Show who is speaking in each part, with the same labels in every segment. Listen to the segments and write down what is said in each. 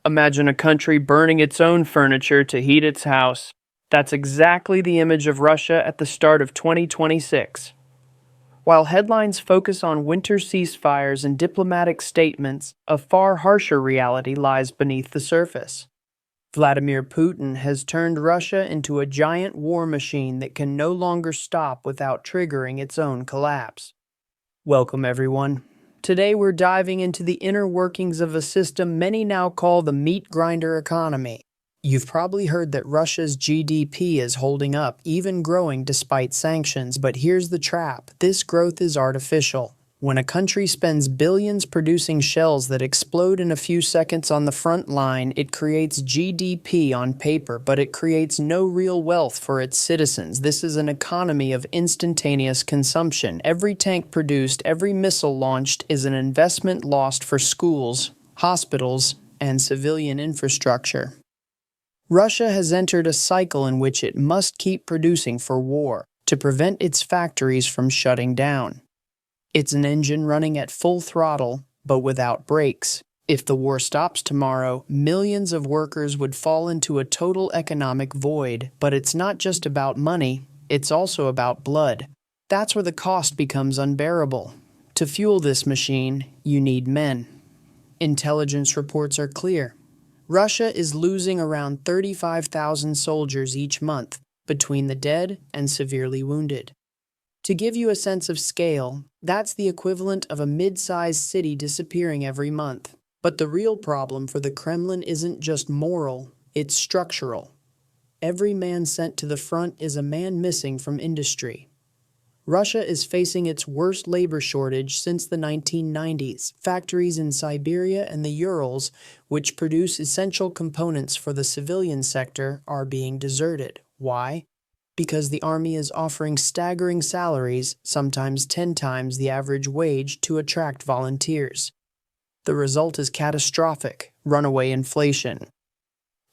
Speaker 1: Imagine a country burning its own furniture to heat its house. That's exactly the image of Russia at the start of 2026. While headlines focus on winter ceasefires and diplomatic statements, a far harsher reality lies beneath the surface. Vladimir Putin has turned Russia into a giant war machine that can no longer stop without triggering its own collapse. Welcome, everyone. Today we're diving into the inner workings of a system many now call the meat grinder economy. You've probably heard that Russia's GDP is holding up, even growing despite sanctions, but here's the trap. This growth is artificial. When a country spends billions producing shells that explode in a few seconds on the front line, it creates GDP on paper, but it creates no real wealth for its citizens. This is an economy of instantaneous consumption. Every tank produced, every missile launched is an investment lost for schools, hospitals, and civilian infrastructure. Russia has entered a cycle in which it must keep producing for war to prevent its factories from shutting down. It's an engine running at full throttle, but without brakes. If the war stops tomorrow, millions of workers would fall into a total economic void. But it's not just about money, it's also about blood. That's where the cost becomes unbearable. To fuel this machine, you need men. Intelligence reports are clear. Russia is losing around 35,000 soldiers each month, between the dead and severely wounded. To give you a sense of scale, that's the equivalent of a mid-sized city disappearing every month. But the real problem for the Kremlin isn't just moral, it's structural. Every man sent to the front is a man missing from industry. Russia is facing its worst labor shortage since the 1990s. Factories in Siberia and the Urals, which produce essential components for the civilian sector, are being deserted. Why? Because the army is offering staggering salaries, sometimes 10 times the average wage, to attract volunteers. The result is catastrophic: runaway inflation.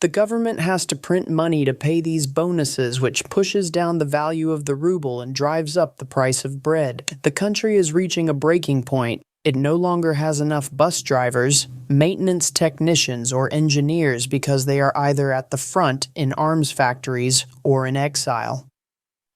Speaker 1: The government has to print money to pay these bonuses, which pushes down the value of the ruble and drives up the price of bread. The country is reaching a breaking point. It no longer has enough bus drivers, maintenance technicians, or engineers because they are either at the front in arms factories or in exile.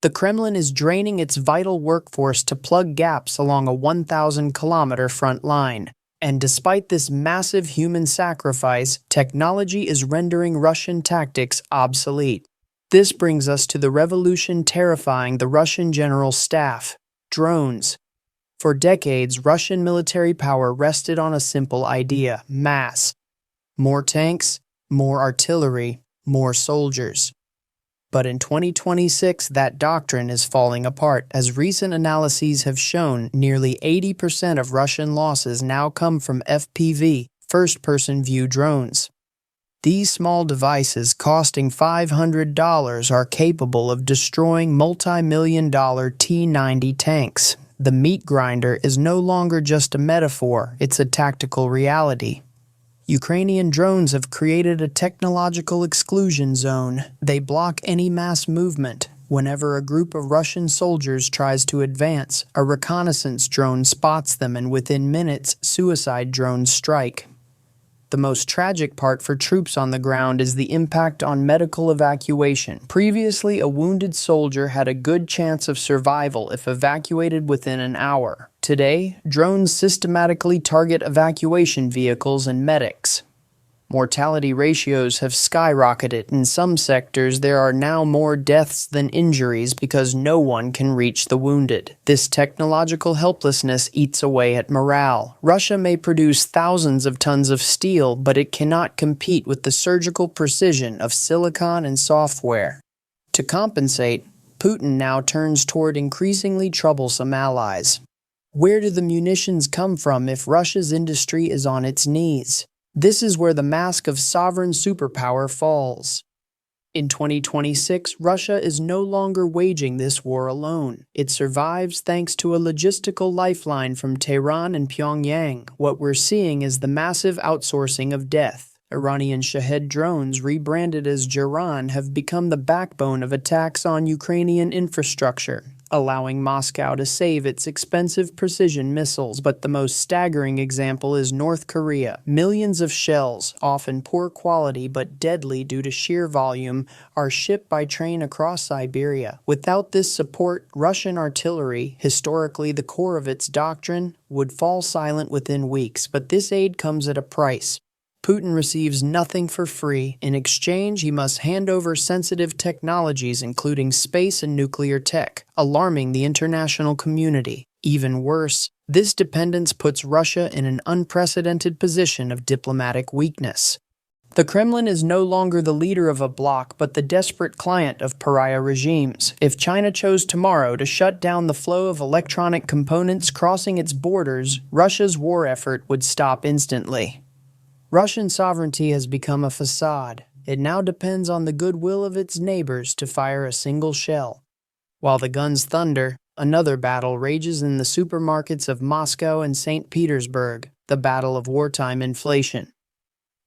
Speaker 1: The Kremlin is draining its vital workforce to plug gaps along a 1,000-kilometer front line. And despite this massive human sacrifice, technology is rendering Russian tactics obsolete. This brings us to the revolution terrifying the Russian general staff: drones. For decades, Russian military power rested on a simple idea: mass. More tanks, more artillery, more soldiers. But in 2026, that doctrine is falling apart. As recent analyses have shown, nearly 80% of Russian losses now come from FPV, first-person view drones. These small devices, costing $500, are capable of destroying multi-million-dollar T-90 tanks. The meat grinder is no longer just a metaphor, it's a tactical reality. Ukrainian drones have created a technological exclusion zone. They block any mass movement. Whenever a group of Russian soldiers tries to advance, a reconnaissance drone spots them, and within minutes, suicide drones strike. The most tragic part for troops on the ground is the impact on medical evacuation. Previously, a wounded soldier had a good chance of survival if evacuated within an hour. Today, drones systematically target evacuation vehicles and medics. Mortality ratios have skyrocketed. In some sectors, there are now more deaths than injuries because no one can reach the wounded. This technological helplessness eats away at morale. Russia may produce thousands of tons of steel, but it cannot compete with the surgical precision of silicon and software. To compensate, Putin now turns toward increasingly troublesome allies. Where do the munitions come from if Russia's industry is on its knees? This is where the mask of sovereign superpower falls. In 2026, Russia is no longer waging this war alone. It survives thanks to a logistical lifeline from Tehran and Pyongyang. What we're seeing is the massive outsourcing of death. Iranian Shahed drones, rebranded as Jaran, have become the backbone of attacks on Ukrainian infrastructure, allowing Moscow to save its expensive precision missiles. But the most staggering example is North Korea. Millions of shells, often poor quality but deadly due to sheer volume, are shipped by train across Siberia. Without this support, Russian artillery, historically the core of its doctrine, would fall silent within weeks. But this aid comes at a price. Putin receives nothing for free. In exchange, he must hand over sensitive technologies, including space and nuclear tech, alarming the international community. Even worse, this dependence puts Russia in an unprecedented position of diplomatic weakness. The Kremlin is no longer the leader of a bloc, but the desperate client of pariah regimes. If China chose tomorrow to shut down the flow of electronic components crossing its borders, Russia's war effort would stop instantly. Russian sovereignty has become a facade. It now depends on the goodwill of its neighbors to fire a single shell. While the guns thunder, another battle rages in the supermarkets of Moscow and St. Petersburg, the battle of wartime inflation.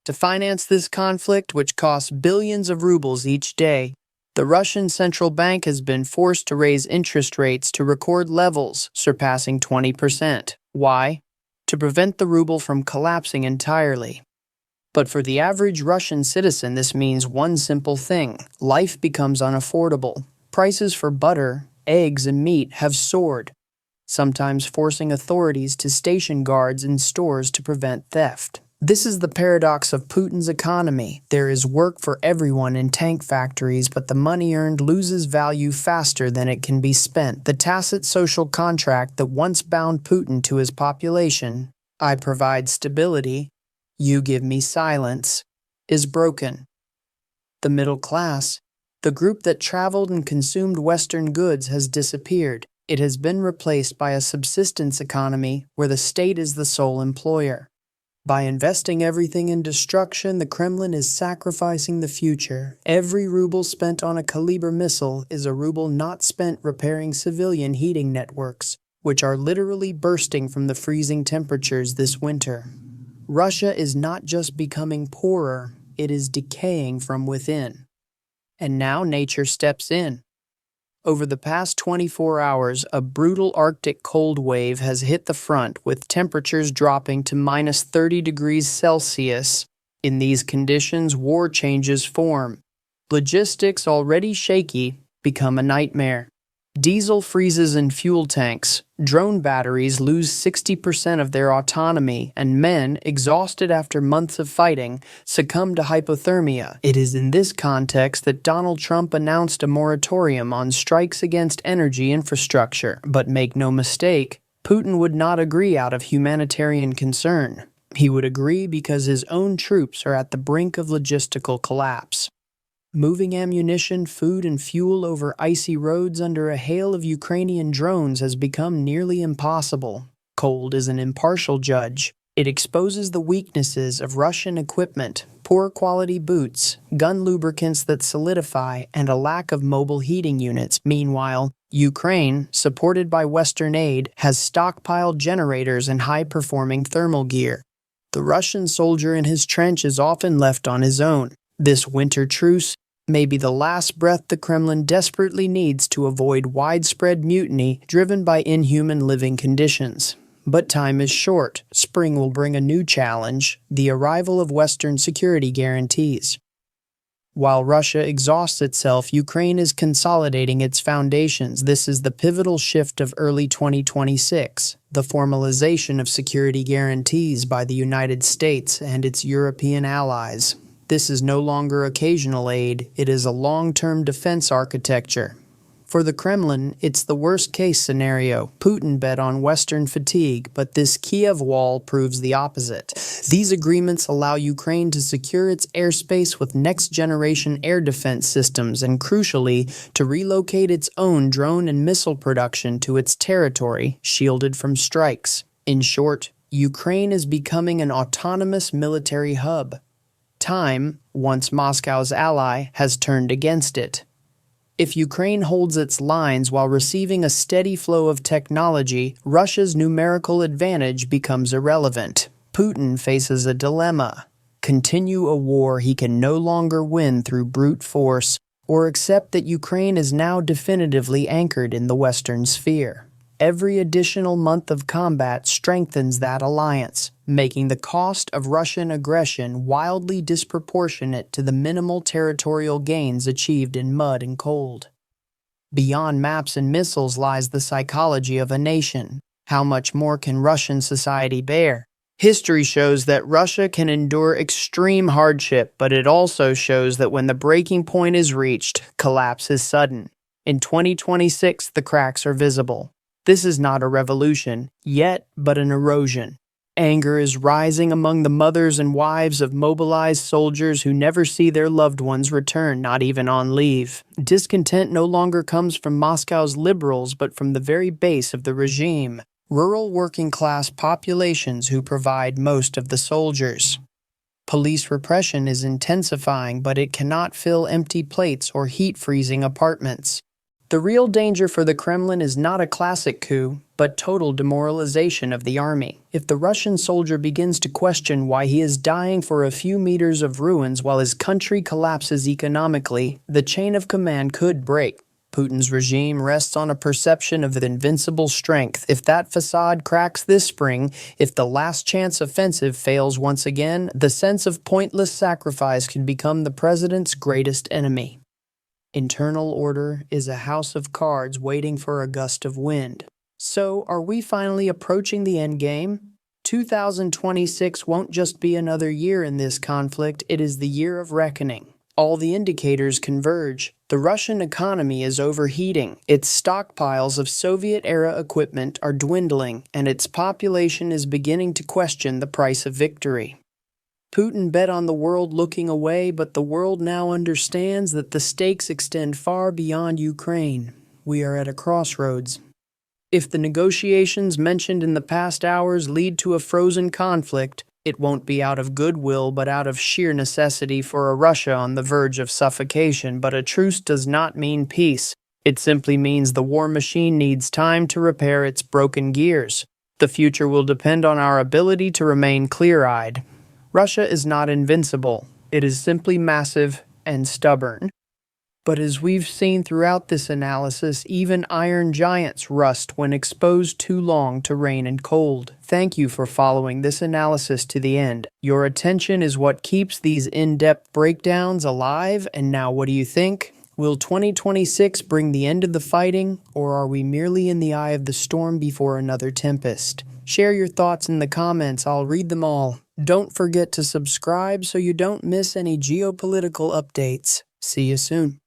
Speaker 1: To finance this conflict, which costs billions of rubles each day, the Russian central bank has been forced to raise interest rates to record levels surpassing 20%. Why? To prevent the ruble from collapsing entirely. But for the average Russian citizen, this means one simple thing: life becomes unaffordable. Prices for butter, eggs, and meat have soared, sometimes forcing authorities to station guards in stores to prevent theft. This is the paradox of Putin's economy. There is work for everyone in tank factories, but the money earned loses value faster than it can be spent. The tacit social contract that once bound Putin to his population, I provide stability, you give me silence, is broken. The middle class, the group that traveled and consumed Western goods, has disappeared. It has been replaced by a subsistence economy where the state is the sole employer. By investing everything in destruction, the Kremlin is sacrificing the future. Every ruble spent on a Kaliber missile is a ruble not spent repairing civilian heating networks, which are literally bursting from the freezing temperatures this winter. Russia is not just becoming poorer, it is decaying from within. And now nature steps in. Over the past 24 hours, a brutal Arctic cold wave has hit the front, with temperatures dropping to minus 30 degrees Celsius. In these conditions, war changes form. Logistics, already shaky, become a nightmare. Diesel freezes in fuel tanks, drone batteries lose 60% of their autonomy, and men, exhausted after months of fighting, succumb to hypothermia. It is in this context that Donald Trump announced a moratorium on strikes against energy infrastructure. But make no mistake, Putin would not agree out of humanitarian concern. He would agree because his own troops are at the brink of logistical collapse. Moving ammunition, food, and fuel over icy roads under a hail of Ukrainian drones has become nearly impossible. Cold is an impartial judge. It exposes the weaknesses of Russian equipment, poor quality boots, gun lubricants that solidify, and a lack of mobile heating units. Meanwhile, Ukraine, supported by Western aid, has stockpiled generators and high-performing thermal gear. The Russian soldier in his trench is often left on his own. This winter truce may be the last breath the Kremlin desperately needs to avoid widespread mutiny driven by inhuman living conditions. But time is short. Spring will bring a new challenge: the arrival of Western security guarantees. While Russia exhausts itself, Ukraine is consolidating its foundations. This is the pivotal shift of early 2026, the formalization of security guarantees by the United States and its European allies. This is no longer occasional aid, it is a long-term defense architecture. For the Kremlin, it's the worst-case scenario. Putin bet on Western fatigue, but this Kiev wall proves the opposite. These agreements allow Ukraine to secure its airspace with next-generation air defense systems and, crucially, to relocate its own drone and missile production to its territory, shielded from strikes. In short, Ukraine is becoming an autonomous military hub. Time, once Moscow's ally, has turned against it. If Ukraine holds its lines while receiving a steady flow of technology, Russia's numerical advantage becomes irrelevant. Putin faces a dilemma. continue a war he can no longer win through brute force, or accept that Ukraine is now definitively anchored in the Western sphere. Every additional month of combat strengthens that alliance, making the cost of Russian aggression wildly disproportionate to the minimal territorial gains achieved in mud and cold. Beyond maps and missiles lies the psychology of a nation. How much more can Russian society bear? History shows that Russia can endure extreme hardship, but it also shows that when the breaking point is reached, collapse is sudden. In 2026, the cracks are visible. This is not a revolution, yet, but an erosion. Anger is rising among the mothers and wives of mobilized soldiers who never see their loved ones return, not even on leave. Discontent no longer comes from Moscow's liberals, but from the very base of the regime, rural working-class populations who provide most of the soldiers. Police repression is intensifying, but it cannot fill empty plates or heat-freezing apartments. The real danger for the Kremlin is not a classic coup, but total demoralization of the army. If the Russian soldier begins to question why he is dying for a few meters of ruins while his country collapses economically, the chain of command could break. Putin's regime rests on a perception of invincible strength. If that facade cracks this spring, if the last chance offensive fails once again, the sense of pointless sacrifice could become the president's greatest enemy. Internal order is a house of cards waiting for a gust of wind. So, are we finally approaching the endgame? 2026 won't just be another year in this conflict, it is the year of reckoning. All the indicators converge. The Russian economy is overheating, its stockpiles of Soviet-era equipment are dwindling, and its population is beginning to question the price of victory. Putin bet on the world looking away, but the world now understands that the stakes extend far beyond Ukraine. We are at a crossroads. If the negotiations mentioned in the past hours lead to a frozen conflict, it won't be out of goodwill but out of sheer necessity for a Russia on the verge of suffocation. But a truce does not mean peace. It simply means the war machine needs time to repair its broken gears. The future will depend on our ability to remain clear-eyed. Russia is not invincible. It is simply massive and stubborn. But as we've seen throughout this analysis, even iron giants rust when exposed too long to rain and cold. Thank you for following this analysis to the end. Your attention is what keeps these in-depth breakdowns alive, and now what do you think? Will 2026 bring the end of the fighting, or are we merely in the eye of the storm before another tempest? Share your thoughts in the comments, I'll read them all. Don't forget to subscribe so you don't miss any geopolitical updates. See you soon.